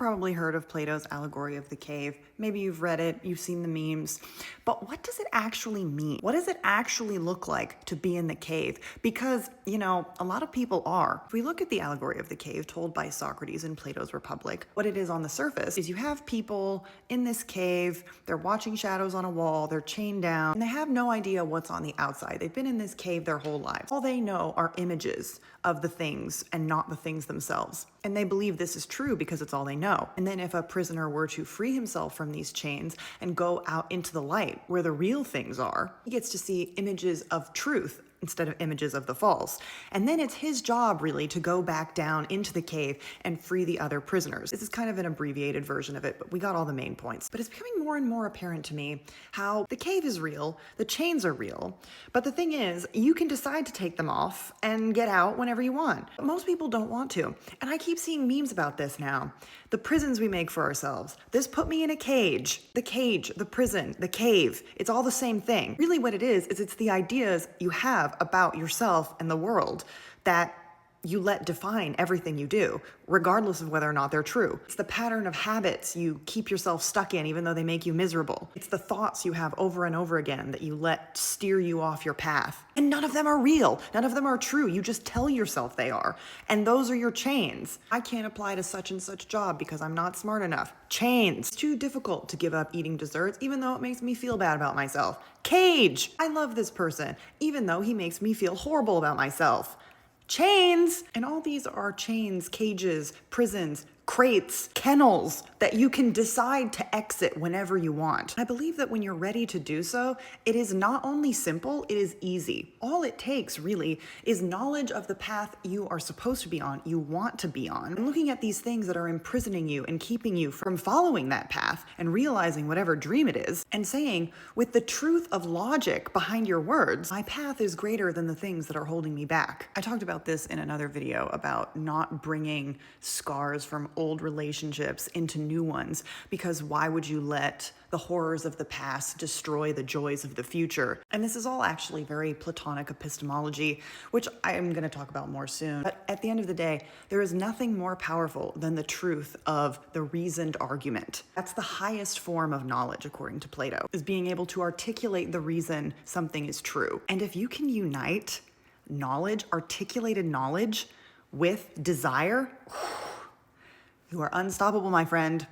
probably heard of Plato's allegory of the cave. Maybe you've read it, you've seen the memes. But what does it actually mean? What does it actually look like to be in the cave? Because, a lot of people are. If we look at the allegory of the cave told by Socrates in Plato's Republic, what it is on the surface is you have people in this cave, they're watching shadows on a wall, they're chained down, and they have no idea what's on the outside. They've been in this cave their whole lives. All they know are images of the things and not the things themselves. And they believe this is true because it's all they know. And then if a prisoner were to free himself from these chains and go out into the light where the real things are, he gets to see images of truth instead of images of the false. And then it's his job really to go back down into the cave and free the other prisoners. This is kind of an abbreviated version of it, but we got all the main points. But it's becoming more and more apparent to me how the cave is real, the chains are real, but the thing is, you can decide to take them off and get out whenever you want. But most people don't want to. And I keep seeing memes about this now. The prisons we make for ourselves. This put me in a cage. The cage, the prison, the cave. It's all the same thing. Really what it is it's the ideas you have about yourself and the world that you let define everything you do, regardless of whether or not they're true. It's the pattern of habits you keep yourself stuck in even though they make you miserable. It's the thoughts you have over and over again that you let steer you off your path. And none of them are real. None of them are true. You just tell yourself they are. And those are your chains. I can't apply to such and such job because I'm not smart enough. Chains. It's too difficult to give up eating desserts even though it makes me feel bad about myself. Cage. I love this person even though he makes me feel horrible about myself. Chains! And all these are chains, cages, prisons, crates, kennels that you can decide to exit whenever you want. I believe that when you're ready to do so, it is not only simple, it is easy. All it takes really is knowledge of the path you are supposed to be on, you want to be on, and looking at these things that are imprisoning you and keeping you from following that path and realizing whatever dream it is and saying, with the truth of logic behind your words, my path is greater than the things that are holding me back. I talked about this in another video about not bringing scars from old relationships into new ones, because why would you let the horrors of the past destroy the joys of the future? And this is all actually very Platonic epistemology, which I am going to talk about more soon. But at the end of the day, there is nothing more powerful than the truth of the reasoned argument. That's the highest form of knowledge, according to Plato, is being able to articulate the reason something is true. And if you can unite knowledge, articulated knowledge, with desire, you are unstoppable, my friend.